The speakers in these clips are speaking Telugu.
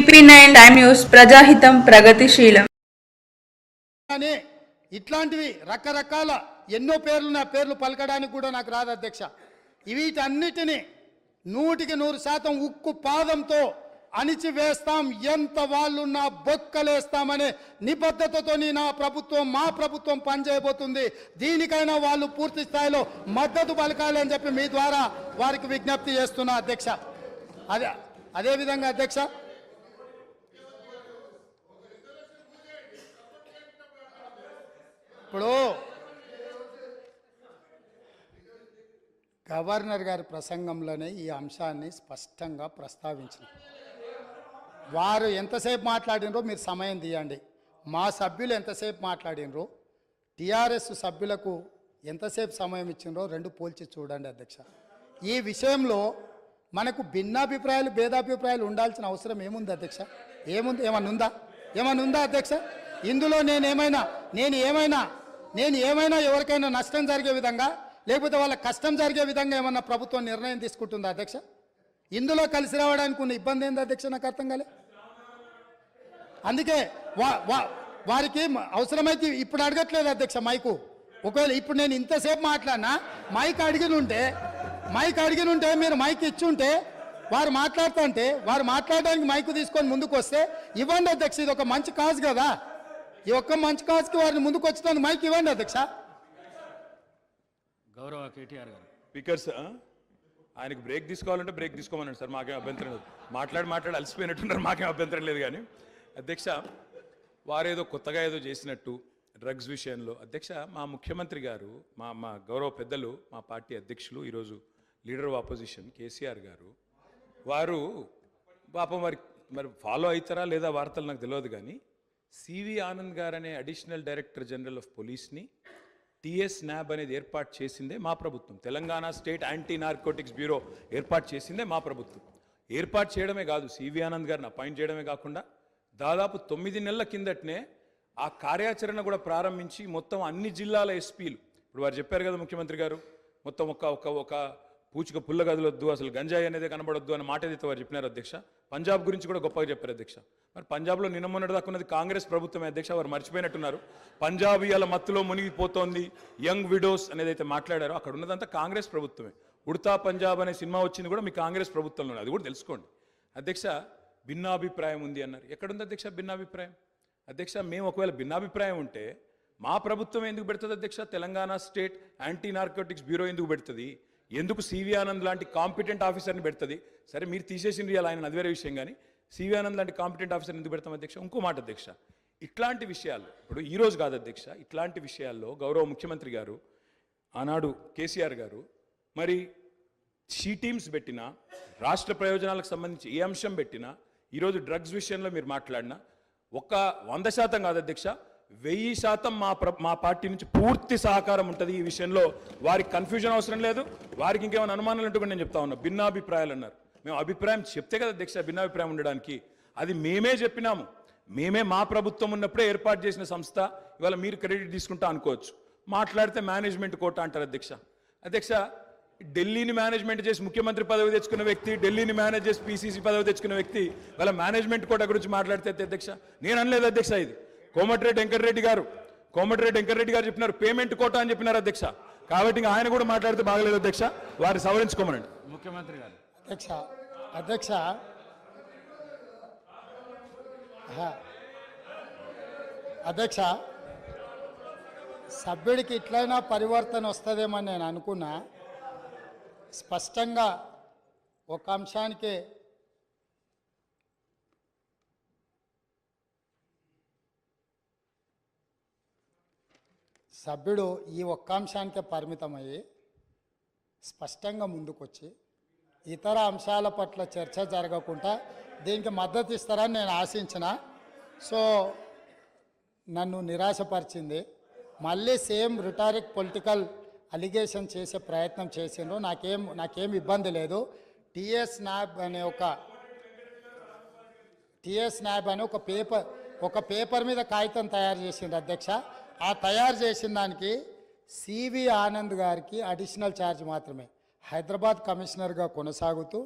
TP9 టైమ్ న్యూస్ ప్రజాహితం ప్రగతిశీలం. ఇట్లాంటివి రకరకాల ఎన్నో పేర్లు పలకడానికి కూడా నాకు రాదు అధ్యక్ష. వీటన్నిటిని 100% ఉక్కు పాదంతో అణిచివేస్తాం, ఎంత వాళ్ళున్నా బొక్కలేస్తామనే నిబద్ధతతో మా ప్రభుత్వం పనిచేయబోతుంది. దీనికైనా వాళ్ళు పూర్తి స్థాయిలో మద్దతు పలకాలి అని చెప్పి మీ ద్వారా వారికి విజ్ఞప్తి చేస్తున్నా అధ్యక్ష. అదేవిధంగా అధ్యక్ష, ఇప్పుడు గవర్నర్ గారి ప్రసంగంలోనే ఈ అంశాన్ని స్పష్టంగా ప్రస్తావించిన వారు ఎంతసేపు మాట్లాడినరో మీరు సమయం తీయండి. మా సభ్యులు ఎంతసేపు మాట్లాడినరో, టీఆర్ఎస్ సభ్యులకు ఎంతసేపు సమయం ఇచ్చినరో రెండు పోల్చి చూడండి అధ్యక్ష. ఈ విషయంలో మనకు భిన్నాభిప్రాయాలు భేదాభిప్రాయాలు ఉండాల్సిన అవసరం ఏముంది అధ్యక్ష? ఏమన్నా ఉందా అధ్యక్ష? ఇందులో నేను ఏమైనా ఎవరికైనా నష్టం జరిగే విధంగా లేకపోతే వాళ్ళ కష్టం జరిగే విధంగా ఏమన్నా ప్రభుత్వం నిర్ణయం తీసుకుంటుందా అధ్యక్ష? ఇందులో కలిసి రావడానికి ఉన్న ఇబ్బంది ఏంది అధ్యక్ష? నాకు అర్థం కాలే. అందుకే వారికి అవసరమైతే ఇప్పుడు అడగట్లేదు అధ్యక్ష మైకు. ఒకవేళ ఇప్పుడు నేను ఇంతసేపు మాట్లాడినా మైక్ అడిగిన ఉంటే మీరు మైక్ ఇచ్చుంటే వారు మాట్లాడుతుంటే వారు మాట్లాడడానికి మైకు తీసుకొని ముందుకు వస్తే ఇవ్వండి అధ్యక్ష. ఇది ఒక మంచి కాజ్ కదా. ఈ ఒక్క మంచి కాజ్కి వారిని ముందుకు వచ్చినందుకు మైక్ ఇవ్వండి అధ్యక్ష. గౌరవ కేటీఆర్ గారు స్పీకర్ సార్, ఆయనకు బ్రేక్ తీసుకోవాలంటే బ్రేక్ తీసుకోమన్నాడు సార్. మాకేం అభ్యంతరం లేదు. మాట్లాడి అలసిపోయినట్టున్నారు. మాకేం అభ్యంతరం లేదు. కానీ అధ్యక్ష, వారేదో కొత్తగా ఏదో చేసినట్టు డ్రగ్స్ విషయంలో అధ్యక్ష, మా ముఖ్యమంత్రి గారు, మా గౌరవ పెద్దలు, మా పార్టీ అధ్యక్షులు, ఈరోజు లీడర్ ఆఫ్ ఆపోజిషన్ కేసీఆర్ గారు, వారు పాపం మరి ఫాలో అవుతారా లేదా వార్తలు నాకు తెలియదు. కానీ సివి ఆనంద్ గారు అనే అడిషనల్ డైరెక్టర్ జనరల్ ఆఫ్ పోలీస్ని టీఎస్ న్యాబ్ అనేది ఏర్పాటు చేసిందే మా ప్రభుత్వం. Telangana state anti narcotics bureau ఏర్పాటు చేసిందే మా ప్రభుత్వం. ఏర్పాటు చేయడమే కాదు, సివి ఆనంద్ గారిని అపాయింట్ చేయడమే కాకుండా దాదాపు 9 నెలల కిందటనే ఆ కార్యాచరణ కూడా ప్రారంభించి మొత్తం అన్ని జిల్లాల ఎస్పీలు, ఇప్పుడు వారు చెప్పారు కదా ముఖ్యమంత్రి గారు, మొత్తం ఒక పూచిక పుల్ల గదిలొద్దు, అసలు గంజాయి అనేది కనబడొద్దు అనే మాట ఏదైతే వారు చెప్పినారు అధ్యక్ష. పంజాబ్ గురించి కూడా గొప్పగా చెప్పారు అధ్యక్ష. మరి పంజాబ్లో నిన్న మొన్నటి దాకా ఉన్నది కాంగ్రెస్ ప్రభుత్వమే అధ్యక్ష. వారు మర్చిపోయినట్టున్నారు. పంజాబ్ ఇవాళ మత్తులో మునిగిపోతోంది, యంగ్ విడోస్ అనేది అయితే మాట్లాడారో అక్కడ ఉన్నదంతా కాంగ్రెస్ ప్రభుత్వమే. ఉడతా పంజాబ్ అనే సినిమా వచ్చింది కూడా మీ కాంగ్రెస్ ప్రభుత్వంలోనే, అది కూడా తెలుసుకోండి అధ్యక్ష. భిన్నాభిప్రాయం ఉంది అన్నారు. ఎక్కడుంది అధ్యక్ష భిన్నాభిప్రాయం? అధ్యక్ష, మేము ఒకవేళ భిన్నాభిప్రాయం ఉంటే మా ప్రభుత్వం ఎందుకు పెడుతుంది అధ్యక్ష? Telangana state anti narcotics bureau ఎందుకు పెడుతుంది? ఎందుకు సివి ఆనంద్ లాంటి కాంపిటెంట్ ఆఫీసర్ని పెడుతుంది? సరే, మీరు తీసేసింది ఆయన, అది వేరే విషయం. కానీ సివి ఆనంద్ లాంటి కాంపిటెంట్ ఆఫీసర్ని ఎందుకు పెడతాం అధ్యక్ష? ఇంకో మాట అధ్యక్ష, ఇట్లాంటి విషయాలు ఇప్పుడు ఈరోజు కాదు అధ్యక్ష, ఇట్లాంటి విషయాల్లో గౌరవ ముఖ్యమంత్రి గారు ఆనాడు కేసీఆర్ గారు మరి షీ టీమ్స్ పెట్టినా, రాష్ట్ర ప్రయోజనాలకు సంబంధించి ఏ అంశం పెట్టినా, ఈరోజు డ్రగ్స్ విషయంలో మీరు మాట్లాడినా 100% కాదు అధ్యక్ష, 1000% మా పార్టీ నుంచి పూర్తి సహకారం ఉంటుంది. ఈ విషయంలో వారికి కన్ఫ్యూజన్ అవసరం లేదు. వారికి ఇంకేమైనా అనుమానాలు ఉంటే నేను చెప్తా ఉన్నా. భిన్నాభిప్రాయాలు అన్నారు. మేము అభిప్రాయం చెప్తే కదా అధ్యక్ష భిన్నాభిప్రాయం ఉండడానికి. అది మేమే చెప్పినాము. మా ప్రభుత్వం ఉన్నప్పుడే ఏర్పాటు చేసిన సంస్థ. ఇవాళ మీరు క్రెడిట్ తీసుకుంటా అనుకోవచ్చు. మాట్లాడితే మేనేజ్మెంట్ కోట అంటారు అధ్యక్ష. ఢిల్లీని మేనేజ్మెంట్ చేసి ముఖ్యమంత్రి పదవి తెచ్చుకున్న వ్యక్తి, ఢిల్లీని మేనేజ్ చేసి పీసీసీ పదవి తెచ్చుకున్న వ్యక్తి వాళ్ళ మేనేజ్మెంట్ కోట గురించి మాట్లాడితే అధ్యక్ష, నేను అనలేదు అధ్యక్ష. ఇది కోమటిరెడ్డి వెంకటరెడ్డి గారు చెప్పినారు, పేమెంట్ కోట అని చెప్పినారు అధ్యక్ష. కాబట్టి ఆయన కూడా మాట్లాడితే బాగలేదు అధ్యక్ష, వారిని సవరించుకోమనండి ముఖ్యమంత్రి గారు. అధ్యక్ష, సభ్యుడికి ఇట్లయినా పరివర్తన వస్తుందేమని నేను అనుకున్నా. స్పష్టంగా ఒక అంశానికే సభ్యుడు ఈ ఒక్క అంశానికే పరిమితమయ్యి స్పష్టంగా ముందుకొచ్చి ఇతర అంశాల పట్ల చర్చ జరగకుండా దీనికి మద్దతు ఇస్తారని నేను ఆశించిన. సో నన్ను నిరాశపరిచింది. మళ్ళీ సేమ్ రిటారిక్ పొలిటికల్ అలిగేషన్ చేసే ప్రయత్నం చేసిండ్రు. నాకేం ఇబ్బంది లేదు. టీఎస్ న్యాబ్ అనే ఒక పేపర్ మీద కాగితం తయారు చేసిండ్రు అధ్యక్ష. ఆ తయారు చేసిన దానికి సివి ఆనంద్ గారికి అడిషనల్ ఛార్జ్ మాత్రమే. హైదరాబాద్ కమిషనర్గా కొనసాగుతూ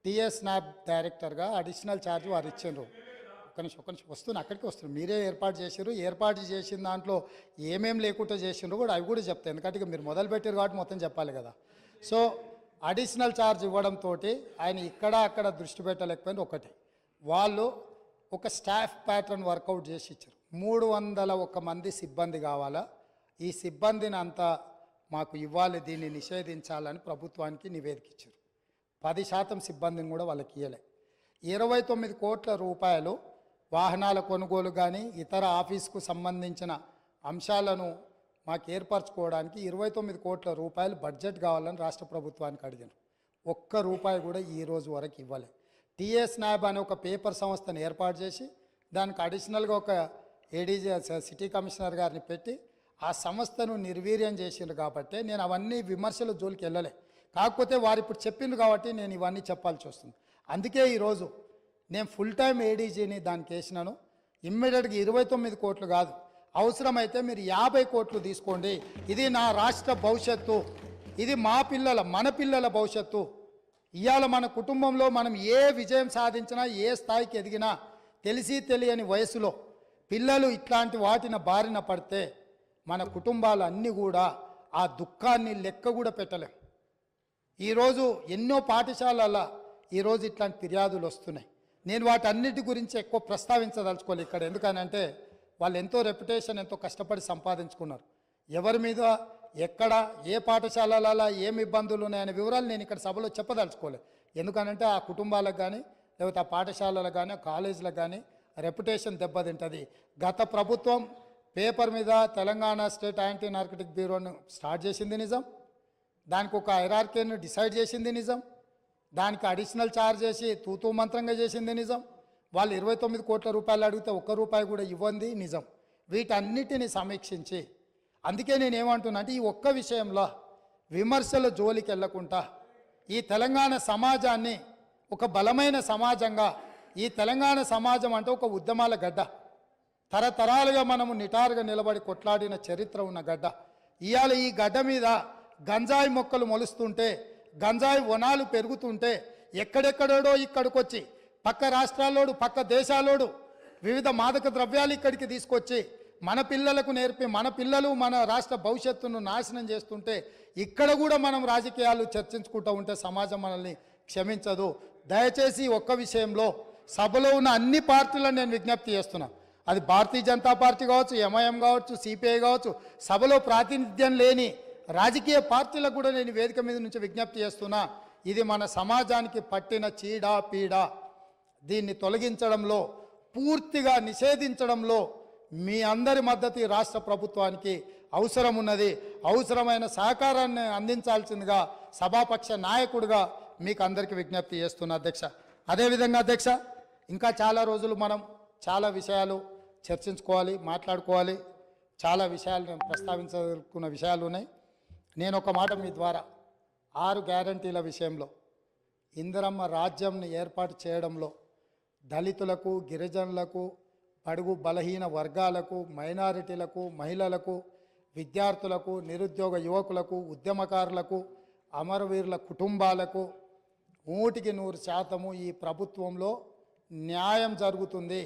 టిఎస్ స్నాప్ డైరెక్టర్గా అడిషనల్ ఛార్జ్ వారు ఇచ్చిండ్రు. ఒక నిమిషం వస్తున్నా, అక్కడికి వస్తున్నారు. మీరే ఏర్పాటు చేసారు. ఏర్పాటు చేసిన దాంట్లో ఏమేం లేకుండా చేసిండ్రు కూడా అవి కూడా చెప్తాయి, ఎందుకంటే ఇక మీరు మొదలు పెట్టారు కాబట్టి మొత్తం చెప్పాలి కదా. సో అడిషనల్ ఛార్జ్ ఇవ్వడంతో ఆయన ఇక్కడ అక్కడ దృష్టి పెట్టలేకపోయింది. ఒకటి, వాళ్ళు ఒక స్టాఫ్ ప్యాటర్న్ వర్కౌట్ చేసి ఇచ్చారు. 301 మంది సిబ్బంది కావాలా, ఈ సిబ్బందిని అంతా మాకు ఇవ్వాలి, దీన్ని నిషేధించాలని ప్రభుత్వానికి నివేదిక ఇచ్చారు. 10% సిబ్బందిని కూడా వాళ్ళకి ఇవ్వలే. 29 కోట్ల రూపాయలు వాహనాల కొనుగోలు కానీ ఇతర ఆఫీస్కు సంబంధించిన అంశాలను మాకు ఏర్పరచుకోవడానికి 29 కోట్ల రూపాయలు బడ్జెట్ కావాలని రాష్ట్ర ప్రభుత్వానికి అడిగారు. ఒక్క రూపాయి కూడా ఈ రోజు వరకు ఇవ్వలే. టిఎస్ స్నాబ్ అనే ఒక పేపర్ సంస్థను ఏర్పాటు చేసి దానికి అడిషనల్గా ఒక ఏడీజీ సిటీ కమిషనర్ గారిని పెట్టి ఆ సంస్థను నిర్వీర్యం చేసిండ్రు. కాబట్టి నేను అవన్నీ విమర్శల జోలికి వెళ్ళలే. కాకపోతే వారు ఇప్పుడు చెప్పిండ్రు కాబట్టి నేను ఇవన్నీ చెప్పాల్సి వస్తుంది. అందుకే ఈరోజు నేను ఫుల్ టైం ఏడీజీని దానికి వేసినాను. ఇమ్మీడియట్గా 29 కోట్లు కాదు, అవసరమైతే మీరు 50 కోట్లు తీసుకోండి. ఇది నా రాష్ట్ర భవిష్యత్తు, ఇది మా పిల్లల మన పిల్లల భవిష్యత్తు. ఇవాళ మన కుటుంబంలో మనం ఏ విజయం సాధించినా ఏ స్థాయికి ఎదిగినా తెలిసి తెలియని వయసులో పిల్లలు ఇట్లాంటి వాటిని బారిన పడితే మన కుటుంబాలు అన్నీ కూడా ఆ దుఃఖాన్ని లెక్క కూడా పెట్టలేం. ఈరోజు ఎన్నో పాఠశాలల ఈరోజు ఇట్లాంటి ఫిర్యాదులు వస్తున్నాయి. నేను వాటన్నిటి గురించి ఎక్కువ ప్రస్తావించదలుచుకోవాలి ఇక్కడ, ఎందుకనంటే వాళ్ళు ఎంతో రెప్యుటేషన్ ఎంతో కష్టపడి సంపాదించుకున్నారు. ఎవరి మీద ఎక్కడ ఏ పాఠశాలల ఏమి ఇబ్బందులు ఉన్నాయనే వివరాలు నేను ఇక్కడ సభలో చెప్పదలుచుకోలేదు. ఎందుకనంటే ఆ కుటుంబాలకు కానీ లేకపోతే ఆ పాఠశాలలకు కానీ కాలేజీలకు కానీ రెప్యుటేషన్ దెబ్బతింటుంది. గత ప్రభుత్వం పేపర్ మీద తెలంగాణ స్టేట్ యాంటీ నార్కటిక్ బ్యూరోను స్టార్ట్ చేసింది నిజం, దానికి ఒక హైరార్కీని డిసైడ్ చేసింది నిజం, దానికి అడిషనల్ ఛార్జ్ చేసి తూతూ మంత్రంగా చేసింది నిజం. వాళ్ళు 29 కోట్ల రూపాయలు అడిగితే ₹1 కూడా ఇవ్వండి నిజం. వీటన్నిటిని సమీక్షించి, అందుకే నేను ఏమంటున్నా అంటే ఈ ఒక్క విషయంలో విమర్శల జోలికి వెళ్లకుండా ఈ తెలంగాణ సమాజాన్ని ఒక బలమైన సమాజంగా, ఈ తెలంగాణ సమాజం అంటే ఒక ఉద్యమాల గడ్డ, తరతరాలుగా మనము నిటారుగా నిలబడి కొట్లాడిన చరిత్ర ఉన్న గడ్డ. ఇవాళ ఈ గడ్డ మీద గంజాయి మొక్కలు మొలుస్తుంటే, గంజాయి వనాలు పెరుగుతుంటే ఎక్కడెక్కడోడో ఇక్కడికొచ్చి పక్క రాష్ట్రాల్లోడు పక్క దేశాలోడు వివిధ మాదక ద్రవ్యాలు ఇక్కడికి తీసుకొచ్చి మన పిల్లలకు నేర్పి మన పిల్లలు మన రాష్ట్ర భవిష్యత్తును నాశనం చేస్తుంటే ఇక్కడ కూడా మనం రాజకీయాలు చర్చించుకుంటూ ఉంటే సమాజం మనల్ని క్షమించదు. దయచేసి ఒక్క విషయంలో సభలో ఉన్న అన్ని పార్టీలను నేను విజ్ఞప్తి చేస్తున్నా, అది భారతీయ జనతా పార్టీ కావచ్చు, ఎంఐఎం కావచ్చు, సిపిఐ కావచ్చు, సభలో ప్రాతినిధ్యం లేని రాజకీయ పార్టీలకు కూడా నేను వేదిక మీద నుంచి విజ్ఞప్తి చేస్తున్నా, ఇది మన సమాజానికి పట్టిన చీడ పీడ, దీన్ని తొలగించడంలో పూర్తిగా నిషేధించడంలో మీ అందరి మద్దతు ఈ రాష్ట్ర ప్రభుత్వానికి అవసరం ఉన్నది. అవసరమైన సహకారాన్ని అందించాల్సిందిగా సభాపక్ష నాయకుడిగా మీకు అందరికీ విజ్ఞప్తి చేస్తున్నా అధ్యక్ష. అదేవిధంగా అధ్యక్ష, ఇంకా చాలా రోజులు మనం చాలా విషయాలు చర్చించుకోవాలి, మాట్లాడుకోవాలి, చాలా విషయాలు నేను ప్రస్తావించాలనుకున్న విషయాలు ఉన్నాయి. నేను ఒక మాట మీ ద్వారా 6 గ్యారంటీల విషయంలో ఇందిరమ్మ రాజ్యంని ఏర్పాటు చేయడంలో దళితులకు, గిరిజనులకు, బడుగు బలహీన వర్గాలకు, మైనారిటీలకు, మహిళలకు, విద్యార్థులకు, నిరుద్యోగ యువకులకు, ఉద్యమకారులకు, అమరవీరుల కుటుంబాలకు 100% ఈ ప్రభుత్వంలో న్యాయం జరుగుతుంది.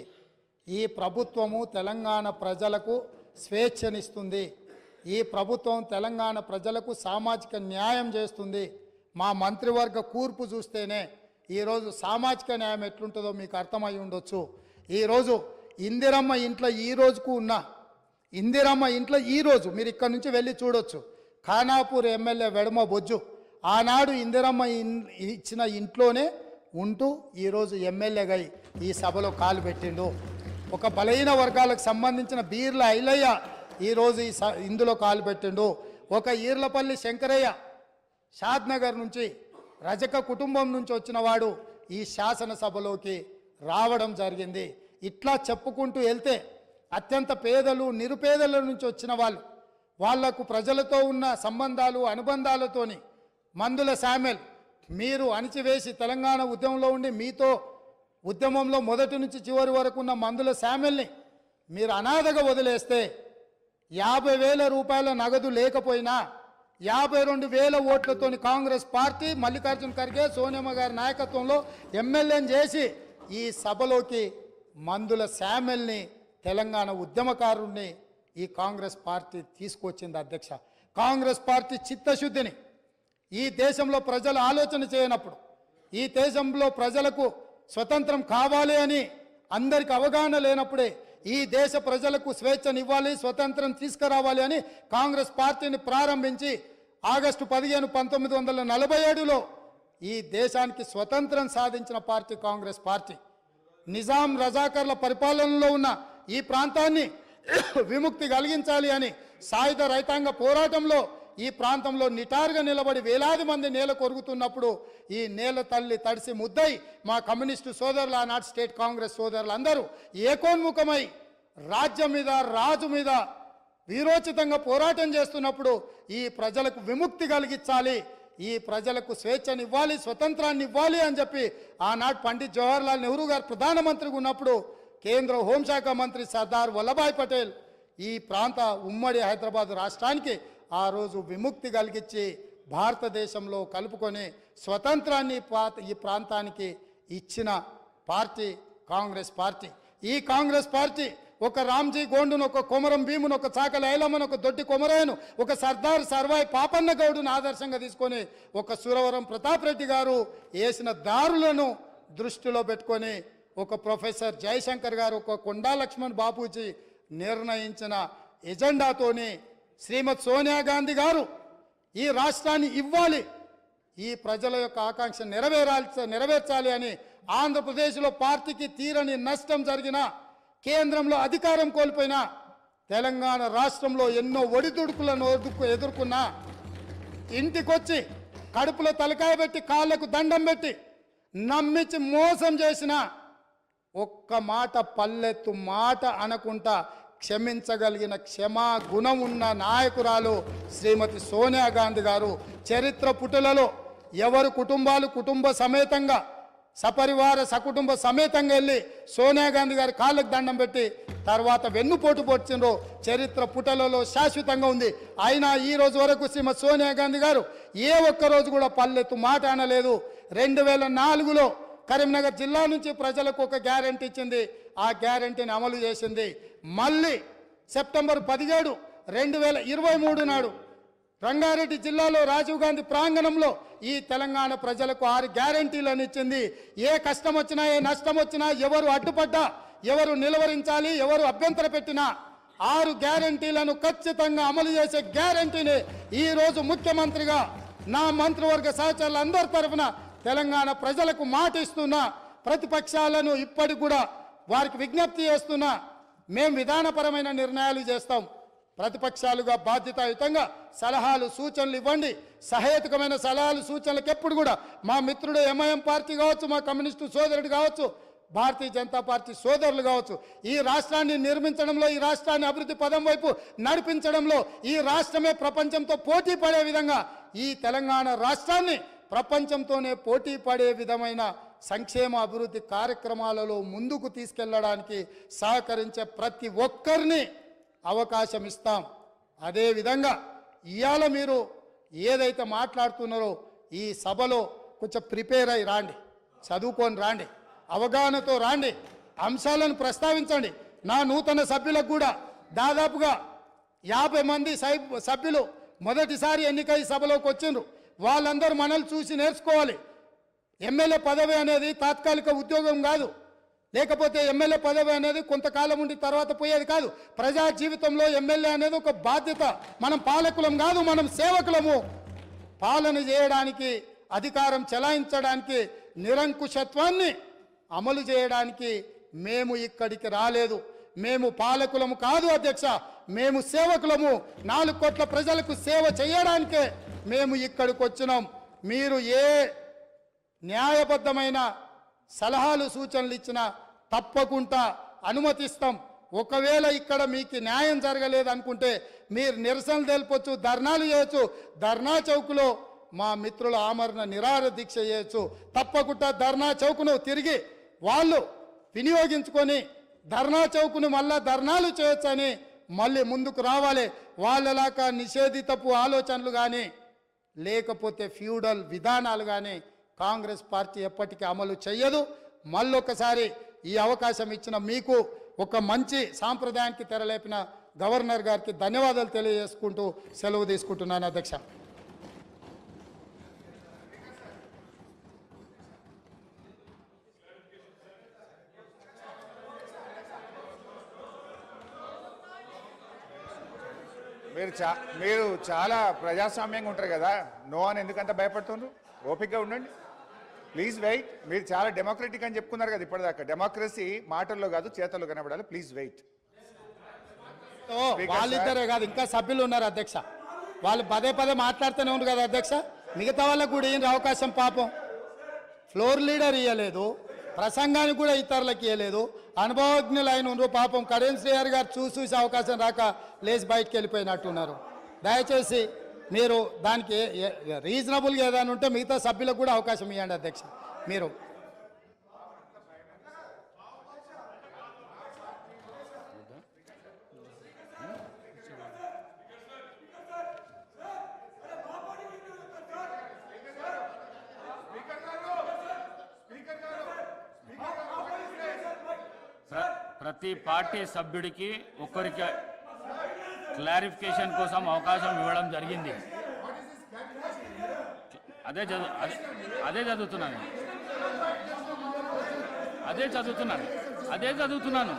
ఈ ప్రభుత్వము తెలంగాణ ప్రజలకు స్వేచ్ఛనిస్తుంది. ఈ ప్రభుత్వం తెలంగాణ ప్రజలకు సామాజిక న్యాయం చేస్తుంది. మా మంత్రివర్గ కూర్పు చూస్తేనే ఈరోజు సామాజిక న్యాయం ఎట్లుంటుందో మీకు అర్థమై ఉండొచ్చు. ఈరోజు ఇందిరమ్మ ఇంట్లో ఈ రోజుకు ఉన్న ఇందిరమ్మ ఇంట్లో ఈరోజు మీరు ఇక్కడ నుంచి వెళ్ళి చూడొచ్చు. ఖానాపూర్ ఎమ్మెల్యే వెడమ బొజ్జు ఆనాడు ఇందిరమ్మ ఇచ్చిన ఇంట్లోనే ఉంటూ ఈరోజు ఎమ్మెల్యేగా ఈ సభలో కాలు పెట్టిండు. ఒక బలహీన వర్గాలకు సంబంధించిన బీర్ల ఐలయ్య ఈరోజు ఇందులో కాలు పెట్టిండు. ఒక ఈర్లపల్లి శంకరయ్య షాద్నగర్ నుంచి రజక కుటుంబం నుంచి వచ్చిన వాడు ఈ శాసనసభలోకి రావడం జరిగింది. ఇట్లా చెప్పుకుంటూ వెళ్తే అత్యంత పేదలు, నిరుపేదల నుంచి వచ్చిన వాళ్లకు ప్రజలతో ఉన్న సంబంధాలు, అనుబంధాలతోని మందుల శామ్యుల్ మీరు అణిచివేసి తెలంగాణ ఉద్యమంలో ఉండి మీతో ఉద్యమంలో మొదటి నుంచి చివరి వరకు ఉన్న మందుల శామ్యుల్ని మీరు అనాథగా వదిలేస్తే 50,000 రూపాయల నగదు లేకపోయినా 52,000 ఓట్లతోని కాంగ్రెస్ పార్టీ మల్లికార్జున ఖర్గే సోనియమ్మ గారి నాయకత్వంలో ఎమ్మెల్యేని చేసి ఈ సభలోకి మందుల శామెల్ని తెలంగాణ ఉద్యమకారుణ్ణి ఈ కాంగ్రెస్ పార్టీ తీసుకొచ్చింది అధ్యక్ష. కాంగ్రెస్ పార్టీ చిత్తశుద్ధిని ఈ దేశంలో ప్రజలు ఆలోచన చేయనప్పుడు, ఈ దేశంలో ప్రజలకు స్వతంత్రం కావాలి అని అందరికి అవగాహన లేనప్పుడే ఈ దేశ ప్రజలకు స్వేచ్ఛనివ్వాలి, స్వతంత్రం తీసుకురావాలి అని కాంగ్రెస్ పార్టీని ప్రారంభించి ఆగస్టు 15, 1947లో ఈ దేశానికి స్వతంత్రం సాధించిన పార్టీ కాంగ్రెస్ పార్టీ. నిజాం రజాకర్ల పరిపాలనలో ఉన్న ఈ ప్రాంతాన్ని విముక్తి కలిగించాలి అని సాయుధ రైతాంగ పోరాటంలో ఈ ప్రాంతంలో నిటారుగా నిలబడి వేలాది మంది నేల కొరుగుతున్నప్పుడు ఈ నేల తల్లి తడిసి ముద్దై మా కమ్యూనిస్టు సోదరులు, ఆనాటి స్టేట్ కాంగ్రెస్ సోదరులు అందరూ ఏకోన్ముఖమై రాజ్యం మీద, రాజు మీద వీరోచితంగా పోరాటం చేస్తున్నప్పుడు ఈ ప్రజలకు విముక్తి కలిగించాలి, ఈ ప్రజలకు స్వేచ్ఛనివ్వాలి, స్వతంత్రాన్ని ఇవ్వాలి అని చెప్పి ఆనాడు పండిత్ జవహర్లాల్ నెహ్రూ గారు ప్రధానమంత్రిగా ఉన్నప్పుడు కేంద్ర హోంశాఖ మంత్రి సర్దార్ వల్లభాయ్ పటేల్ ఈ ప్రాంత ఉమ్మడి హైదరాబాద్ రాష్ట్రానికి ఆ రోజు విముక్తి కలిగించి భారతదేశంలో కలుపుకొని స్వతంత్రాన్ని ఈ ప్రాంతానికి ఇచ్చిన పార్టీ కాంగ్రెస్ పార్టీ. ఈ కాంగ్రెస్ పార్టీ ఒక రామ్జీ గోండును, ఒక కొమరం భీమును, ఒక చాకలి ఐలమ్మను, ఒక దొడ్డి కొమరయ్యను, ఒక సర్దార్ సర్వాయి పాపన్న గౌడును ఆదర్శంగా తీసుకొని ఒక సురవరం ప్రతాప్ రెడ్డి గారు వేసిన దారులను దృష్టిలో పెట్టుకొని ఒక ప్రొఫెసర్ జయశంకర్ గారు, ఒక కొండా లక్ష్మణ్ బాపూజీ నిర్ణయించిన ఎజెండాతోని శ్రీమతి సోనియా గాంధీ గారు ఈ రాష్ట్రాన్ని ఇవ్వాలి, ఈ ప్రజల యొక్క ఆకాంక్ష నెరవేర్చాలి అని ఆంధ్రప్రదేశ్లో పార్టీకి తీరని నష్టం జరిగిన, కేంద్రంలో అధికారం కోల్పోయిన, తెలంగాణ రాష్ట్రంలో ఎన్నో ఒడిదుడుకులను ఎదుర్కొన్నా ఇంటికొచ్చి కడుపులో తలకాయ పెట్టి కాళ్ళకు దండం పెట్టి నమ్మించి మోసం చేసిన ఒక్క మాట పల్లెత్తు మాట అనకుండా క్షమించగలిగిన క్షమా గుణం ఉన్న నాయకురాలు శ్రీమతి సోనియా గాంధీ గారు. చరిత్ర పుటలలో ఎవరు కుటుంబాలు కుటుంబ సమేతంగా సపరివార సకుటుంబ సమేతంగా వెళ్ళి సోనియా గాంధీ గారి కాళ్ళకు దండం పెట్టి తర్వాత వెన్నుపోటు పొడిచిండ్రో చరిత్ర పుటలలో శాశ్వతంగా ఉంది. అయినా ఈ రోజు వరకు శ్రీమతి సోనియా గాంధీ గారు ఏ ఒక్కరోజు కూడా పల్లెత్తు మాట అనలేదు. 2004లో కరీంనగర్ జిల్లా నుంచి ప్రజలకు ఒక గ్యారెంటీ ఇచ్చింది, ఆ గ్యారెంటీని అమలు చేసింది. మళ్ళీ సెప్టెంబర్ 17, 2023 నాడు రంగారెడ్డి జిల్లాలో రాజీవ్ గాంధీ ప్రాంగణంలో ఈ తెలంగాణ ప్రజలకు 6 గ్యారెంటీలను ఇచ్చింది. ఏ కష్టం వచ్చినా, ఏ నష్టం వచ్చినా, ఎవరు అడ్డుపడ్డా, ఎవరు నిలవరించాలి, ఎవరు అభ్యంతర పెట్టినా 6 గ్యారెంటీలను ఖచ్చితంగా అమలు చేసే గ్యారెంటీని ఈరోజు ముఖ్యమంత్రిగా నా మంత్రివర్గ సహచరులందరి తరఫున తెలంగాణ ప్రజలకు మాట ఇస్తున్నా. ప్రతిపక్షాలను ఇప్పటికి కూడా వారికి విజ్ఞప్తి చేస్తున్నా, మేము విధానపరమైన నిర్ణయాలు చేస్తాం, ప్రతిపక్షాలుగా బాధ్యతాయుతంగా సలహాలు సూచనలు ఇవ్వండి. సహేతుకమైన సలహాలు సూచనలకు ఎప్పుడు కూడా మా మిత్రుడు ఎంఐఎం పార్టీ కావచ్చు, మా కమ్యూనిస్టు సోదరుడు కావచ్చు, భారతీయ జనతా పార్టీ సోదరులు కావచ్చు, ఈ రాష్ట్రాన్ని నిర్మించడంలో, ఈ రాష్ట్రాన్ని అభివృద్ధి పదం వైపు నడిపించడంలో, ఈ రాష్ట్రమే ప్రపంచంతో పోటీ పడే విధంగా ఈ తెలంగాణ రాష్ట్రాన్ని ప్రపంచంతోనే పోటీ పడే విధమైన సంక్షేమ అభివృద్ధి కార్యక్రమాలలో ముందుకు తీసుకెళ్లడానికి సహకరించే ప్రతి ఒక్కరిని అవకాశం ఇస్తాం. అదేవిధంగా ఇవాళ మీరు ఏదైతే మాట్లాడుతున్నారో ఈ సభలో కొంచెం ప్రిపేర్ అయి రాండి, చదువుకొని రాండి, అవగాహనతో రాండి, అంశాలను ప్రస్తావించండి. నా నూతన సభ్యులకు కూడా దాదాపుగా 50 మంది సభ్యులు మొదటిసారి ఎన్నికై సభలోకి వచ్చిండ్రు. వాళ్ళందరూ మనల్ని చూసి నేర్చుకోవాలి. ఎమ్మెల్యే పదవి అనేది తాత్కాలిక ఉద్యోగం కాదు, లేకపోతే ఎమ్మెల్యే పదవి అనేది కొంతకాలం ఉండి తర్వాత పోయేది కాదు. ప్రజా జీవితంలో ఎమ్మెల్యే అనేది ఒక బాధ్యత. మనం పాలకులం కాదు, మనం సేవకులము. పాలన చేయడానికి, అధికారం చెలాయించడానికి, నిరంకుశత్వాన్ని అమలు చేయడానికి మేము ఇక్కడికి రాలేదు. మేము పాలకులము కాదు అధ్యక్ష, మేము సేవకులము. 4 కోట్ల ప్రజలకు సేవ చేయడానికే మేము ఇక్కడికి వచ్చినాం. మీరు ఏ న్యాయబద్ధమైన సలహాలు సూచనలు ఇచ్చినా తప్పకుండా అనుమతిస్తాం. ఒకవేళ ఇక్కడ మీకు న్యాయం జరగలేదు అనుకుంటే మీరు నిరసన తెలుపొచ్చు, ధర్నాలు చేయొచ్చు. ధర్నా చౌక్లో మా మిత్రుల ఆమరణ నిరాహార దీక్ష చేయొచ్చు. తప్పకుండా ధర్నా చౌక్ను తిరిగి వాళ్ళు వినియోగించుకొని ధర్నా చౌక్ను మళ్ళా ధర్నాలు చేయొచ్చని మళ్ళీ ముందుకు రావాలి. వాళ్ళలాగా నిషేధితపు ఆలోచనలు కానీ లేకపోతే ఫ్యూడల్ విధానాలు కానీ కాంగ్రెస్ పార్టీ ఎప్పటికీ అమలు చేయదు. మళ్ళొకసారి ఈ అవకాశం ఇచ్చిన మీకు ఒక మంచి సాంప్రదాయానికి తెరలేపిన గవర్నర్ గారికి ధన్యవాదాలు తెలియజేసుకుంటూ సెలవు తీసుకుంటున్నాను అధ్యక్ష. మీరు చాలా ప్రజాస్వామ్యంగా ఉంటారు కదా, నో అని ఎందుకంత భయపడుతున్నారు? ఓపికగా ఉండండి, ప్లీజ్ వెయిట్. మీరు చాలా డెమోక్రటిక్ అని చెప్పుకున్నారు కదా ఇప్పటిదాకా. డెమోక్రసీ మాటల్లో కాదు చేతల్లో కనబడాలి. Please wait. వాళ్ళిద్దరే కాదు, ఇంకా సభ్యులు ఉన్నారు అధ్యక్ష. వాళ్ళు పదే పదే మాట్లాడుతూనే ఉన్నారు కదా అధ్యక్ష. మిగతా వాళ్ళకు కూడా ఏం అవకాశం, పాపం ఫ్లోర్ లీడర్ ఇవ్వలేదు, ప్రసంగానికి కూడా ఇతరులకు ఇవ్వలేదు. అనుభవజ్ఞులైన ఉన్నారు పాపం. కరీం శ్రీహర్ గారు చూసి అవకాశం రాక లేచి బయటకు వెళ్ళిపోయినట్టున్నారు. దయచేసి మీరు దానికి రీజనబుల్గా ఏదైనా ఉంటే మిగతా సభ్యులకు కూడా అవకాశం ఇవ్వండి అధ్యక్ష. మీరు ప్రతి పార్టీ సభ్యుడికి ఒక్కరికి క్లారిఫికేషన్ కోసం అవకాశం ఇవ్వడం జరిగింది. అదే చదువుతున్నాను.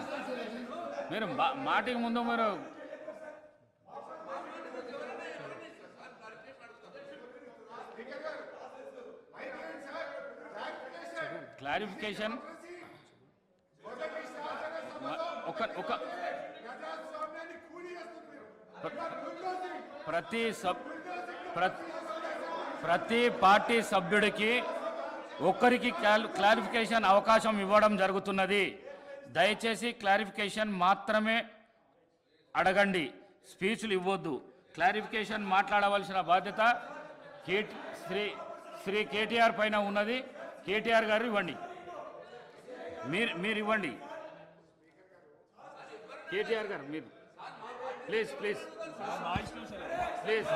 మీరు మాటికి ముందు మీరు క్లారిఫికేషన్ ప్రతి పార్టీ సభ్యుడికి ఒక్కరికి క్లారిఫికేషన్ అవకాశం ఇవ్వడం జరుగుతున్నది. దయచేసి క్లారిఫికేషన్ మాత్రమే అడగండి, స్పీచ్లు ఇవ్వద్దు. క్లారిఫికేషన్ మాట్లాడవలసిన బాధ్యత శ్రీ కేటీఆర్ పైన ఉన్నది. కేటీఆర్ గారు ఇవ్వండి, మీరు ఇవ్వండి. కేటీఆర్ గారు మీరు please please please.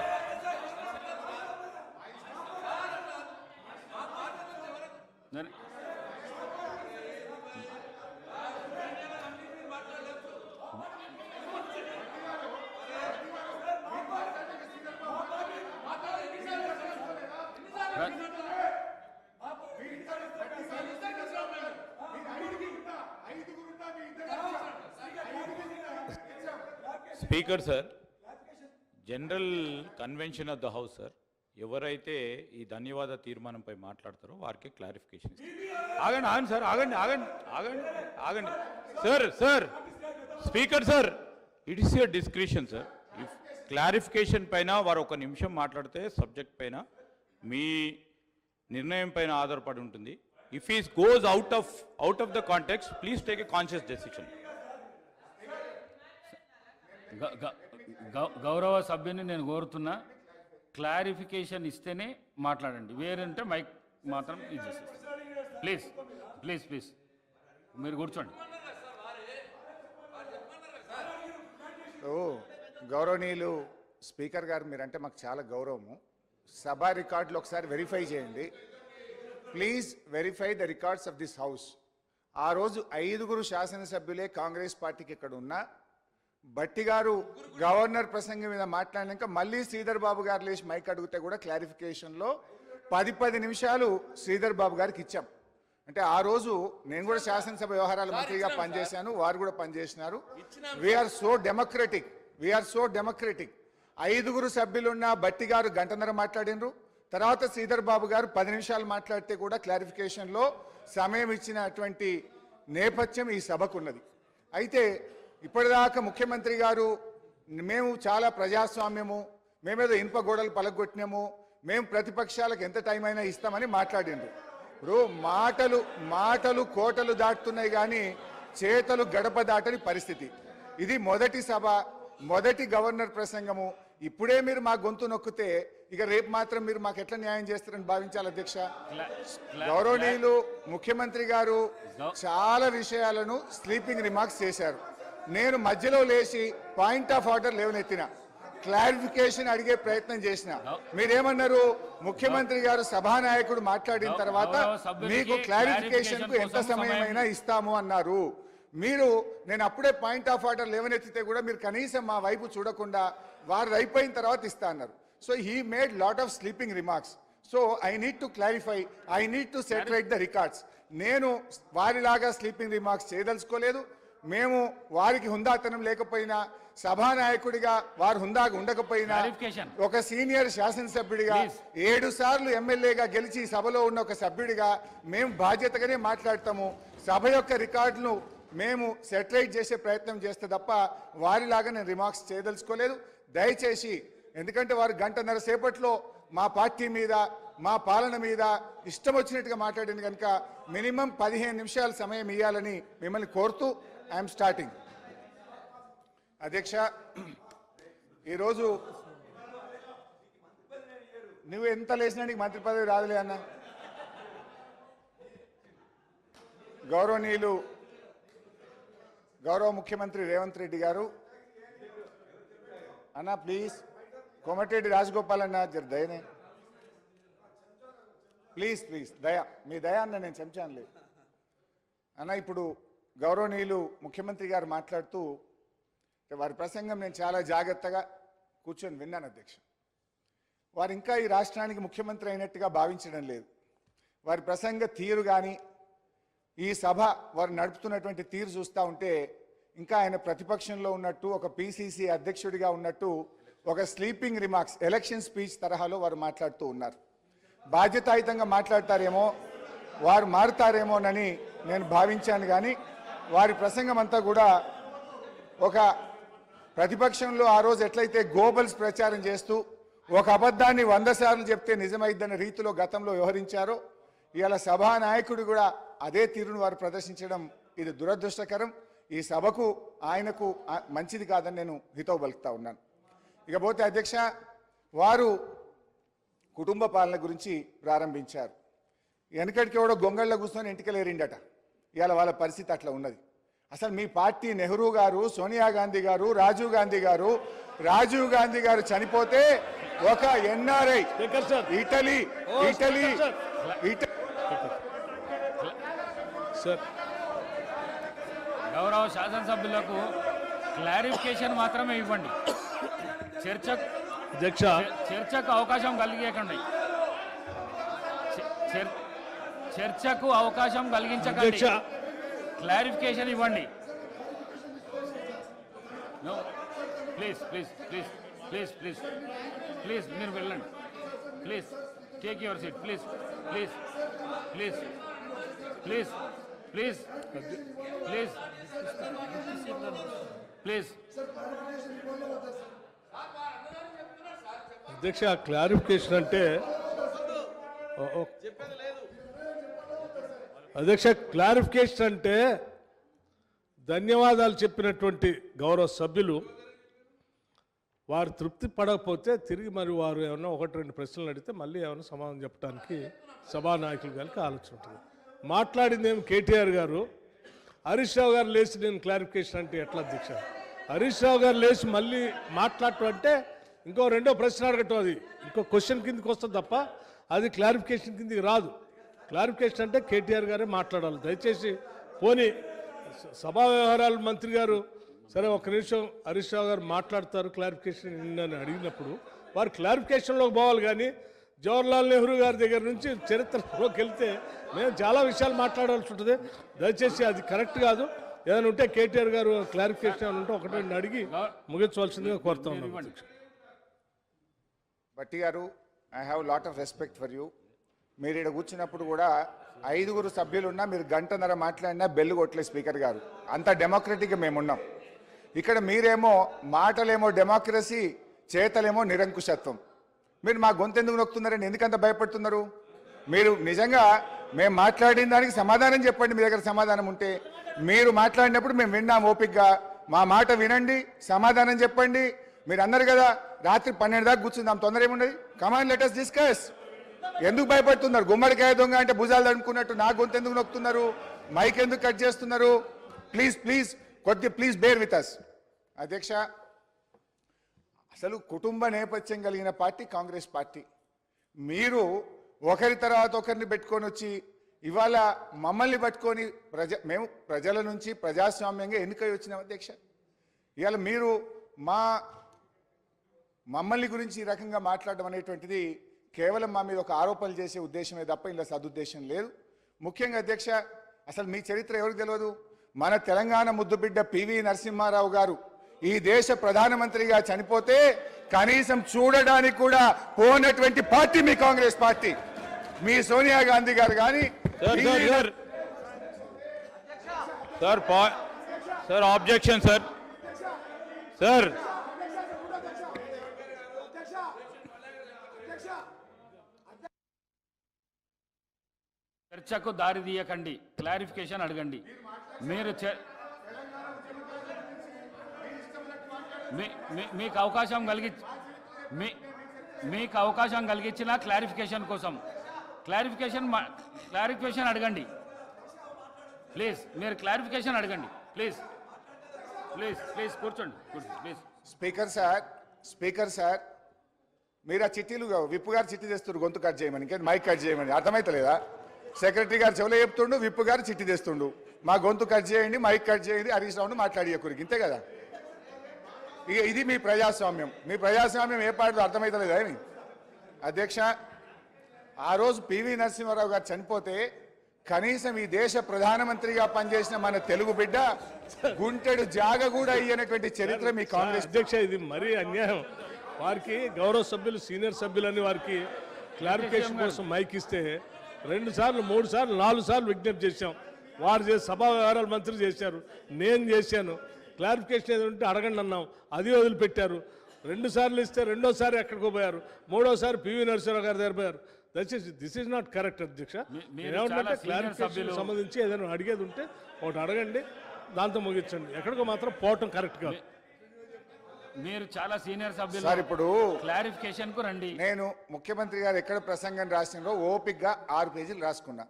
Speaker sir, general convention of the house sir, ఎవరైతే ఈ ధన్యవాద తీర్మానంపై మాట్లాడతారో వారికి క్లారిఫికేషన్ ఆగండి సార్, ఆగండి sir. Speaker sir, it is your discretion sir. If clarification పైన వారు ఒక నిమిషం మాట్లాడితే సబ్జెక్ట్ పైన మీ నిర్ణయం పైన ఆధారపడి ఉంటుంది. If is goes out of the context, please take a conscious decision. గౌరవ సభ్యుని నేను కోరుతున్నా, క్లారిఫికేషన్ ఇస్తేనే మాట్లాడండి, వేరంటే మైక్ మాత్రం ఇది చేసేస్తాను. ప్లీజ్ మీరు కూర్చోండి. గౌరవనీయులు స్పీకర్ గారు, మీరంటే మాకు చాలా గౌరవము. సభ రికార్డులు ఒకసారి వెరిఫై చేయండి please. Verify the records of this house. ఆ రోజు 5 శాసనసభ్యులే కాంగ్రెస్ పార్టీకి ఇక్కడ ఉన్నా, భట్టి గారు గవర్నర్ ప్రసంగం మీద మాట్లాడినాక మళ్ళీ శ్రీధర్ బాబు గారు లేచి మైక్ అడిగితే కూడా క్లారిఫికేషన్లో 10 నిమిషాలు శ్రీధర్ బాబు గారికి ఇచ్చాం. అంటే ఆ రోజు నేను కూడా శాసనసభ వ్యవహారాల మంత్రిగా పనిచేశాను, వారు కూడా పనిచేసినారు. We are so democratic. 5 సభ్యులున్న భట్టి గారు గంటన్నర మాట్లాడినరు. తర్వాత శ్రీధర్ బాబు గారు 10 నిమిషాలు మాట్లాడితే కూడా క్లారిఫికేషన్లో సమయం ఇచ్చినటువంటి నేపథ్యం ఈ సభకు ఉన్నది. అయితే ఇప్పటిదాకా ముఖ్యమంత్రి గారు మేము చాలా ప్రజాస్వామ్యము, మేమేదో ఇనుప గోడలు పలగొట్టినాము, మేము ప్రతిపక్షాలకు ఎంత టైం అయినా ఇస్తామని మాట్లాడిండ్రు. ఇప్పుడు మాటలు కోటలు దాటుతున్నాయి కానీ చేతలు గడప దాటని పరిస్థితి. ఇది మొదటి సభ, మొదటి గవర్నర్ ప్రసంగము. ఇప్పుడే మీరు మా గొంతు నొక్కితే ఇక రేపు మాత్రం మీరు మాకు ఎట్లా న్యాయం చేస్తారని భావించాలి అధ్యక్ష. గౌరవనీయులు ముఖ్యమంత్రి గారు చాలా విషయాలను స్లీపింగ్ రిమార్క్స్ చేశారు. నేను మధ్యలో లేచి పాయింట్ ఆఫ్ ఆర్డర్ లేవనెత్తిన, క్లారిఫికేషన్ అడిగే ప్రయత్నం చేసిన. మీరేమన్నారు? ముఖ్యమంత్రి గారు సభానాయకుడు మాట్లాడిన తర్వాత మీకు క్లారిఫికేషన్ కు ఎంత సమయమైనా ఇస్తాము అన్నారు. మీరు నేను అప్పుడే పాయింట్ ఆఫ్ ఆర్డర్ లేవనెత్తితే కూడా మీరు కనీసం మా వైపు చూడకుండా వారు అయిపోయిన తర్వాత ఇస్తా అన్నారు. So he made lot of sleeping remarks. So I need to clarify, I need to set right the records. నేను వారిలాగా స్లీపింగ్ రిమార్క్స్ చేయదలుచుకోలేదు. మేము వారికి హుందాతనం లేకపోయినా, సభానాయకుడిగా వారు హుందాగా ఉండకపోయినా, ఒక సీనియర్ శాసనసభ్యుడిగా 7 సార్లు ఎమ్మెల్యేగా గెలిచి సభలో ఉన్న ఒక సభ్యుడిగా మేము బాధ్యతగానే మాట్లాడతాము. సభ యొక్క రికార్డును మేము సెటరైట్ చేసే ప్రయత్నం చేస్తే తప్ప వారిలాగా నేను రిమార్క్స్ చేయదలుచుకోలేదు. దయచేసి, ఎందుకంటే వారు గంటన్నర సేపట్లో మా పార్టీ మీద, మా పాలన మీద ఇష్టం వచ్చినట్టుగా మాట్లాడింది కనుక మినిమం 15 నిమిషాల సమయం ఇవ్వాలని మిమ్మల్ని కోరుతూ ఐఎమ్ స్టార్టింగ్. అధ్యక్ష, ఈరోజు నువ్వు ఎంత లేచినా నీకు మంత్రి పదవి రాదులే అన్న. గౌరవ ముఖ్యమంత్రి రేవంత్ రెడ్డి గారు అన్న, ప్లీజ్ కోమటిరెడ్డి రాజగోపాల్ అన్న, జర దయనే ప్లీజ్ ప్లీజ్, దయ, మీ దయ అన్న, నేను చెంచానులే అన్న. ఇప్పుడు గౌరవనీయులు ముఖ్యమంత్రి గారు మాట్లాడుతూ వారి ప్రసంగం నేను చాలా జాగ్రత్తగా కూర్చొని విన్నాను అధ్యక్ష. వారు ఇంకా ఈ రాష్ట్రానికి ముఖ్యమంత్రి అయినట్టుగా భావించడం లేదు. వారి ప్రసంగ తీరు కానీ, ఈ సభ వారు నడుపుతున్నటువంటి తీరు చూస్తూ ఉంటే ఇంకా ఆయన ప్రతిపక్షంలో ఉన్నట్టు, ఒక పిసిసి అధ్యక్షుడిగా ఉన్నట్టు, ఒక స్లీపింగ్ రిమార్క్స్, ఎలక్షన్ స్పీచ్ తరహాలో వారు మాట్లాడుతూ ఉన్నారు. బాధ్యతాయుతంగా మాట్లాడతారేమో, వారు మారుతారేమోనని నేను భావించాను. కానీ వారి ప్రసంగం అంతా కూడా ఒక ప్రతిపక్షంలో ఆ రోజు ఎట్లయితే గోబల్స్ ప్రచారం చేస్తూ ఒక అబద్ధాన్ని 100 సార్లు చెప్తే నిజమైద్దన్న రీతిలో గతంలో వ్యవహరించారో, ఇవాళ సభానాయకుడు కూడా అదే తీరును వారు ప్రదర్శించడం ఇది దురదృష్టకరం. ఈ సభకు, ఆయనకు మంచిది కాదని నేను హితవు పలుకుతా ఉన్నాను. ఇకపోతే అధ్యక్ష, వారు కుటుంబ పాలన గురించి ప్రారంభించారు. వెనకటికి ఎవడో గొంగళ్ళ కూర్చొని ఇంటికెళ్ళేరిండట. ఇవాళ వాళ్ళ పరిస్థితి అట్లా ఉన్నది. అసలు మీ పార్టీ నెహ్రూ గారు, సోనియా గాంధీ గారు, రాజీవ్ గాంధీ గారు చనిపోతే ఒక ఎన్ఆర్ఐ ఇటలీ గౌరవ శాసనసభ్యులకు క్లారిఫికేషన్ మాత్రమే ఇవ్వండి. చర్చకు అవకాశం కలిగించకండి. చర్చకు అవకాశం కలిగించకండి. క్లారిఫికేషన్ ఇవ్వండి. Please please please please please please మీరు వెళ్ళండి. Please take your seat. Please please please please please please please. అధ్యక్ష, క్లారిఫికేషన్ అంటే అధ్యక్ష, క్లారిఫికేషన్ అంటే ధన్యవాదాలు చెప్పినటువంటి గౌరవ సభ్యులు వారు తృప్తి పడకపోతే తిరిగి మరి వారు ఏమన్నా 1-2 ప్రశ్నలు అడిగితే మళ్ళీ ఏమైనా సమాధానం చెప్పడానికి సభానాయకులు గారికి ఆలోచన ఉంటుంది. మాట్లాడింది ఏమి కేటీఆర్ గారు, హరీష్ రావు గారు లేచి నేను క్లారిఫికేషన్ అంటే ఎట్లా అధ్యక్ష? హరీష్ రావు గారు లేచి మళ్ళీ మాట్లాడటం అంటే ఇంకో 2వ ప్రశ్న అడగటం, అది ఇంకో క్వశ్చన్ కిందకి వస్తుంది తప్ప అది క్లారిఫికేషన్ కిందకి రాదు. క్లారిఫికేషన్ అంటే కేటీఆర్ గారే మాట్లాడాలి. దయచేసి పోనీ సభా వ్యవహారాల మంత్రి గారు సరే 1 నిమిషం హరీష్ రావు గారు మాట్లాడతారు క్లారిఫికేషన్ అని అడిగినప్పుడు వారు క్లారిఫికేషన్లోకి పోవాలి. కానీ జవహర్లాల్ నెహ్రూ గారి దగ్గర నుంచి చరిత్రలోకి వెళ్తే మేము చాలా విషయాలు మాట్లాడాల్సి ఉంటుంది. దయచేసి అది కరెక్ట్ కాదు. ఏదైనా ఉంటే కేటీఆర్ గారు క్లారిఫికేషన్ ఏమైనా ఉంటే 1-2 అడిగి ముగించవలసిందిగా కోరుతా ఉన్నాం. భట్టి గారు, I have lot of respect for you. మీరు ఇక్కడ కూర్చున్నప్పుడు కూడా 5 సభ్యులున్నా మీరు గంటన్నర మాట్లాడినా బెల్లు కొట్టలే స్పీకర్ గారు. అంత డెమోక్రటిక్గా మేమున్నాం. ఇక్కడ మీరేమో మాటలేమో డెమోక్రసీ, చేతలేమో నిరంకుశత్వం. మీరు మా గొంతు ఎందుకు నొక్కుతున్నారని ఎందుకంత భయపడుతున్నారు? మీరు నిజంగా మేము మాట్లాడిన దానికి సమాధానం చెప్పండి. మీ దగ్గర సమాధానం ఉంటే మీరు మాట్లాడినప్పుడు మేము విన్నాం ఓపికగా. మా మాట వినండి, సమాధానం చెప్పండి. మీరు అన్నారు కదా రాత్రి 12 దాకా కూర్చుందాం, తొందర ఏమున్నది? Come on let us discuss. ఎందుకు భయపడుతున్నారు? గుమ్మడికాయ దొంగ అంటే భుజాలు అనుకున్నట్టు నా గొంతు ఎందుకు నొక్కుతున్నారు? మైక్ ఎందుకు కట్ చేస్తున్నారు? ప్లీజ్ ప్లీజ్ కొద్ది ప్లీజ్ బేర్ విత్ అస్. అధ్యక్ష, అసలు కుటుంబ నేపథ్యం కలిగిన పార్టీ కాంగ్రెస్ పార్టీ. మీరు ఒకరి తర్వాత ఒకరిని పెట్టుకొని వచ్చి ఇవాళ మమ్మల్ని పట్టుకొని మేము ప్రజల నుంచి ప్రజాస్వామ్యంగా ఎన్నికై వచ్చినాం అధ్యక్ష. ఇవాళ మీరు మమ్మల్ని గురించి ఈ రకంగా మాట్లాడడం అనేటువంటిది కేవలం మా మీద ఒక ఆరోపణలు చేసే ఉద్దేశమే తప్ప ఇలా సదుద్దేశం లేదు. ముఖ్యంగా అధ్యక్ష, అసలు మీ చరిత్ర ఎవరికి తెలియదు? మన తెలంగాణ ముద్దుబిడ్డ పివి నరసింహారావు గారు ఈ దేశ ప్రధానమంత్రిగా చనిపోతే కనీసం చూడడానికి కూడా పోనటువంటి పార్టీ మీ కాంగ్రెస్ పార్టీ. మీ సోనియా గాంధీ గారు కానీ సార్ ఆబ్జెక్షన్ సార్ చర్చకు దారి తీయకండి, క్లారిఫికేషన్ అడగండి. మీరు మీకు అవకాశం కలిగించిన క్లారిఫికేషన్ కోసం క్లారిఫికేషన్ అడగండి ప్లీజ్. మీరు క్లారిఫికేషన్ అడగండి ప్లీజ్. కూర్చోండి ప్లీజ్. స్పీకర్ సార్ మీరు ఆ చిట్టీలు విప్పు గారు చిట్టి తెస్తుండ్రు గొంతు కట్ చేయమని, ఇంకా మైక్ కట్ చేయమని. అర్థమైతలేదా? సెక్రటరీ గారు చెవులో చెప్తుండు, విప్పు గారు చిట్టి తెస్తుండు. మా గొంతు కట్ చేయండి, మైక్ కట్ చేయండి, హరీష్ రావును మాట్లాడియకూరికి, ఇంతే కదా. ఇక ఇది మీ ప్రజాస్వామ్యం. మీ ప్రజాస్వామ్యం ఏ పాటలో అర్థమైతలేదా ఏమి? అధ్యక్ష, ఆ రోజు పివి నరసింహారావు గారు చనిపోతే కనీసం ఈ దేశ ప్రధానమంత్రిగా పనిచేసిన మన తెలుగు బిడ్డ గుంటెడు జాగ కూడా అయ్యేటువంటి చరిత్ర మీ కాంగ్రెస్. అధ్యక్ష, ఇది మరీ అన్యాయం. వారికి గౌరవ సభ్యులు, సీనియర్ సభ్యులని వారికి క్లారిఫికేషన్ కోసం మైక్ ఇస్తే 2 సార్లు 3 సార్లు 4 సార్లు విజ్ఞప్తి చేశాం. వారు సభా వ్యవహారాల మంత్రి చేశారు, నేను చేశాను. క్లారిఫికేషన్ ఏదో ఉంటే అడగండి అన్నాం, అది వదిలిపెట్టారు. 2 సార్లు ఇస్తే రెండోసారి ఎక్కడికో పోయారు, మూడోసారి పివి నరసింహారావు గారి దగ్గర పోయారు. దయచేసి దిస్ ఈజ్ నాట్ కరెక్ట్ అధ్యక్ష. ఏమంటే క్లారిఫికేషన్ సంబంధించి ఏదైనా అడిగేది ఉంటే ఒకటి అడగండి, దాంతో ముగించండి. ఎక్కడికో మాత్రం పోవటం కరెక్ట్ కాదు. మీరు చాలా సీనియర్ సభ్యులు సార్, ఇప్పుడు క్లారిఫికేషన్ కు రండి. నేను ముఖ్యమంత్రి గారు ఎక్కడ ప్రసంగం రాసినో ఓపిక్గా 6 పేజీలు రాసుకున్నా.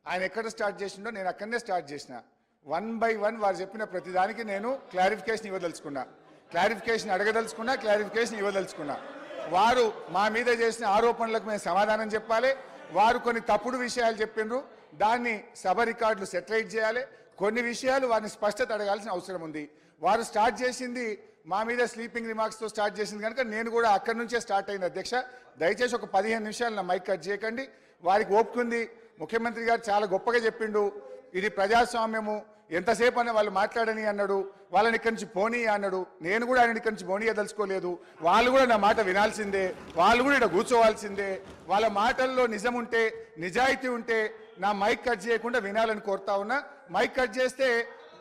ఆయన ఎక్కడ స్టార్ట్ చేసిండో నేను అక్కడనే స్టార్ట్ చేసిన. 1 by 1 వారు చెప్పిన ప్రతిదానికి నేను క్లారిఫికేషన్ ఇవ్వదలుచుకున్నా, క్లారిఫికేషన్ అడగదలుచుకున్నా, క్లారిఫికేషన్ ఇవ్వదలుచుకున్నా. వారు మా మీద చేసిన ఆరోపణలకు మేము సమాధానం చెప్పాలి. వారు కొన్ని తప్పుడు విషయాలు చెప్పిండ్రు, దాన్ని సభ రికార్డులు సెటిలైట్ చేయాలి. కొన్ని విషయాలు వారిని స్పష్టత అడగాల్సిన అవసరం ఉంది. వారు స్టార్ట్ చేసింది మా మీద స్లీపింగ్ రిమార్క్స్తో స్టార్ట్ చేసింది కనుక నేను కూడా అక్కడి నుంచే స్టార్ట్ అయింది. అధ్యక్ష, దయచేసి ఒక 15 నిమిషాలు నా మైక్ కట్ చేయకండి. వారికి ఓపుకుంది. ముఖ్యమంత్రి గారు చాలా గొప్పగా చెప్పిండు, ఇది ప్రజాస్వామ్యము, ఎంతసేపు అన్న వాళ్ళు మాట్లాడని అన్నాడు, వాళ్ళని ఇక్కడి నుంచి పోనీ అన్నాడు. నేను కూడా ఆయన ఇక్కడి నుంచి పోనీయదలుచుకోలేదు. వాళ్ళు కూడా నా మాట వినాల్సిందే, వాళ్ళు కూడా ఇక్కడ కూర్చోవాల్సిందే. వాళ్ళ మాటల్లో నిజం ఉంటే, నిజాయితీ ఉంటే నా మైక్ కట్ చేయకుండా వినాలని కోరుతా ఉన్నా. మైక్ కట్ చేస్తే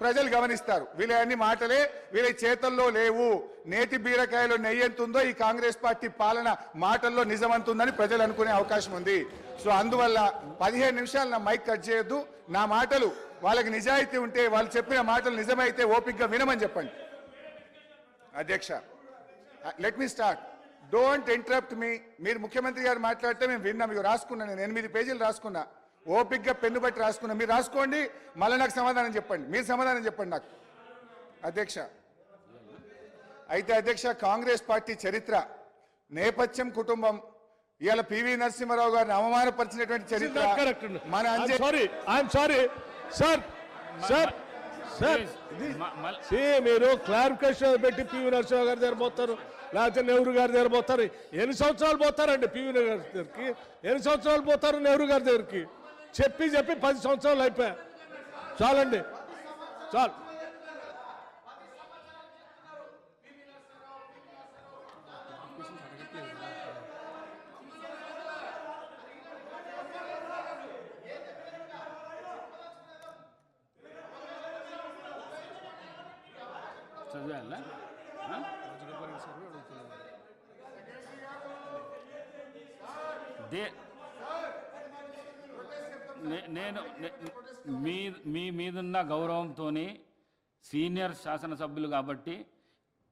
ప్రజలు గమనిస్తారు, వీళ్ళ అన్ని మాటలే వీళ్ళ చేతల్లో లేవు. నేతి బీరకాయలో నెయ్యి ఎంతుందో ఈ కాంగ్రెస్ పార్టీ పాలన మాటల్లో నిజమంతుందని ప్రజలు అనుకునే అవకాశం ఉంది. సో అందువల్ల 15 నిమిషాలు నా మైక్ కట్ చేయొద్దు. నా మాటలు వాళ్ళకి నిజాయితీ ఉంటే, వాళ్ళు చెప్పిన మాటలు నిజమైతే ఓపికగా వినమని చెప్పండి. అధ్యక్ష, let me start. Don't interrupt me. మీరు ముఖ్యమంత్రి గారు మాట్లాడితే మేము విన్నాం, ఇవి రాసుకున్నా, నేను 8 పేజీలు రాసుకున్నా, ఓపికగా పెన్ను బట్టి రాసుకున్నా. మీరు రాసుకోండి, మళ్ళీ నాకు సమాధానం చెప్పండి, మీరు సమాధానం చెప్పండి నాకు. అధ్యక్ష, అయితే అధ్యక్ష, కాంగ్రెస్ పార్టీ చరిత్ర, నేపథ్యం, కుటుంబం, ఇవాళ పివి నరసింహారావు గారిని అవమానపరిచినటువంటి చరిత్ర మన మీరు క్లారిఫికేషన్ పెట్టి పివి నరసింహారావు గారి దగ్గర పోతారు, లేకపోతే నెహ్రూ గారి దగ్గర పోతారు. ఎన్ని సంవత్సరాలు పోతారండి పివి గారి దగ్గరికి? ఎన్ని సంవత్సరాలు పోతారు నెహ్రూ గారి దగ్గరికి? చెప్పి 10 సంవత్సరాలు అయిపోయా. చాలండి, చాలు. చదివాలా? నేను మీ మీదున్న గౌరవంతో సీనియర్ శాసనసభ్యులు కాబట్టి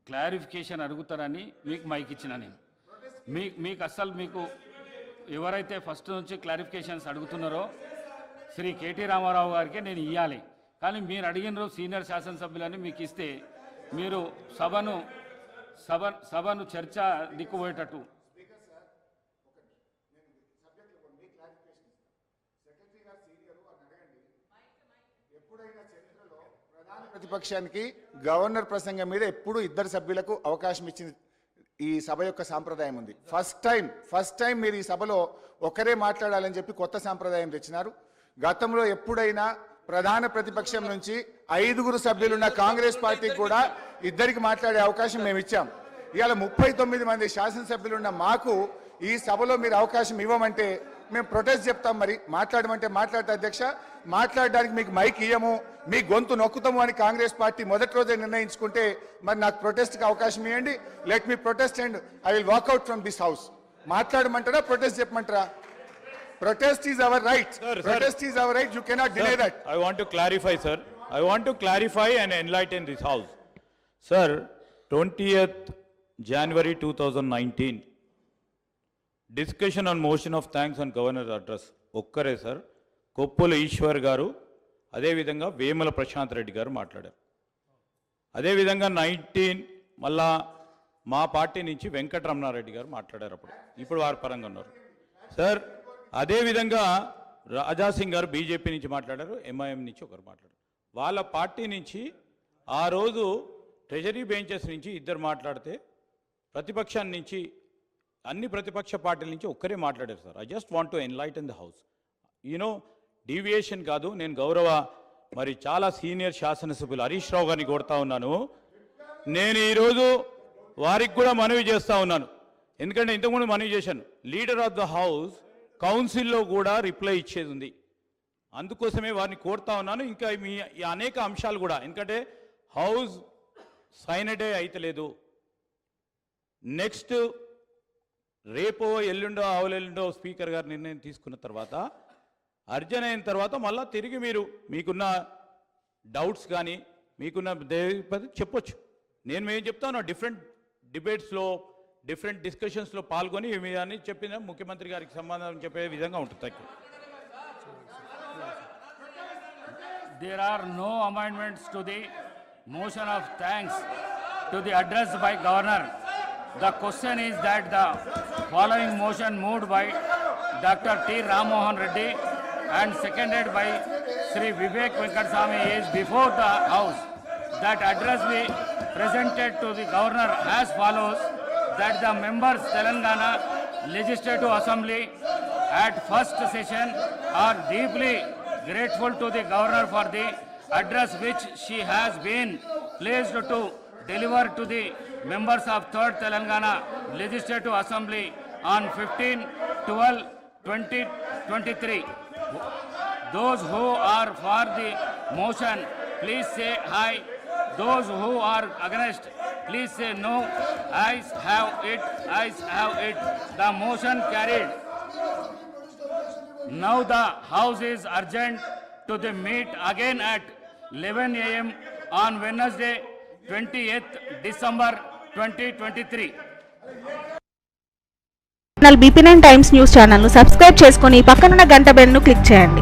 క్లారిఫికేషన్ అడుగుతారని మీకు మైక్ ఇచ్చిన. నేను మీకు అస్సలు మీకు ఎవరైతే ఫస్ట్ నుంచి క్లారిఫికేషన్స్ అడుగుతున్నారో శ్రీ కేటీ రామారావు గారికి నేను ఇవ్వాలి. కానీ మీరు అడిగినారు సీనియర్ శాసనసభ్యులని మీకు ఇస్తే మీరు సభను చర్చ దిక్కుపోయేటట్టు. ప్రతిపక్షానికి గవర్నర్ ప్రసంగం మీద ఎప్పుడు ఇద్దరు సభ్యులకు అవకాశం ఇచ్చింది ఈ సభ యొక్క సాంప్రదాయం ఉంది. ఫస్ట్ టైం మీరు ఈ సభలో ఒకరే మాట్లాడాలని చెప్పి కొత్త సాంప్రదాయం తెచ్చినారు. గతంలో ఎప్పుడైనా ప్రధాన ప్రతిపక్షం నుంచి 5 సభ్యులున్న కాంగ్రెస్ పార్టీకి కూడా ఇద్దరికి మాట్లాడే అవకాశం మేము ఇచ్చాం. ఇవాళ 39 మంది శాసనసభ్యులున్న మాకు ఈ సభలో మీరు అవకాశం ఇవ్వమంటే మేము ప్రొటెస్ట్ చెప్తాం. మరి మాట్లాడమంటే మాట్లాడతా అధ్యక్ష, మాట్లాడడానికి మీకు మైక్ ఇయ్యము, మీ గొంతు నొక్కుతాము అని కాంగ్రెస్ పార్టీ మొదటి రోజే నిర్ణయించుకుంటే మరి నాకు ప్రొటెస్ట్కి అవకాశం ఇవ్వండి. Let me protest and I will walkout from this house. మాట్లాడమంటారా ప్రొటెస్ట్ చెప్పమంటారా? Protest is our right. Protest is our right. You cannot deny that. I want to clarify, sir. I want to clarify and enlighten this house. Sir, 20th January 2019, discussion on motion of thanks on governor's address. ఒక్కరే సార్, కొప్పుల ఈశ్వర్ గారు, అదేవిధంగా వేముల ప్రశాంత్ రెడ్డి గారు మాట్లాడారు. అదేవిధంగా 19 మళ్ళా మా పార్టీ నుంచి వెంకటరమణారెడ్డి గారు మాట్లాడారు. ఇప్పుడు వారి పరంగా ఉన్నారు సార్. అదేవిధంగా రాజాసింగ్ గారు బీజేపీ నుంచి మాట్లాడారు, ఎంఐఎం నుంచి ఒకరు మాట్లాడారు. వాళ్ళ పార్టీ నుంచి ఆ రోజు ట్రెజరీ బెంచెస్ నుంచి ఇద్దరు మాట్లాడితే ప్రతిపక్షాన్ని నుంచి అన్ని ప్రతిపక్ష పార్టీల నుంచి ఒక్కరే మాట్లాడారు sir. I just want to enlighten the house. You know deviation కాదు, నేను గౌరవ మరి చాలా సీనియర్ శాసనసభ్యులు హరీష్ రావు గారిని కోరుతా ఉన్నాను. నేను ఈరోజు వారికి కూడా మనవి చేస్తూ ఉన్నాను, ఎందుకంటే ఇంతకుముందు మనవి చేశాను. లీడర్ ఆఫ్ ద హౌస్ కౌన్సిల్లో కూడా రిప్లై ఇచ్చేది ఉంది, అందుకోసమే వారిని కోరుతా ఉన్నాను. ఇంకా మీ అనేక అంశాలు కూడా, ఎందుకంటే హౌస్ సైనడే అయితలేదు. నెక్స్ట్ రేపో ఎల్లుండో ఆవులెల్లుండో స్పీకర్ గారు నిర్ణయం తీసుకున్న తర్వాత అర్జన్ అయిన తర్వాత మళ్ళీ తిరిగి మీరు మీకున్న డౌట్స్ కానీ మీకున్న చెప్పొచ్చు. మేము ఏం చెప్తాను, డిఫరెంట్ డిబేట్స్లో డిఫరెంట్ డిస్కషన్స్లో పాల్గొని అని చెప్పిన ముఖ్యమంత్రి గారికి సమాధానం చెప్పే విధంగా ఉంటుంది. There are no amendments to the motion of thanks to the address by governor. The question is that the following motion moved by Dr. T. Ram Mohan Reddy and seconded by Sri Vivek Venkateswamy is before the house. That address be presented to the governor as follows. That the members Telangana Legislative Assembly at first session are deeply grateful to the governor for the address which she has been pleased to deliver to the members of 3rd Telangana Legislative Assembly on 15/12/2023. Those who are for the motion, please say aye. Those who are against, please say no. Ayes have it. Ayes have it. The motion carried. Now the house is adjourned to the meet again at 11 a.m. on Wednesday, 28th December 2023. BP9 times news ఛానల్ను సబ్స్క్రైబ్ చేసుకొని పక్కనున్న గంట బెల్ను క్లిక్ చేయండి.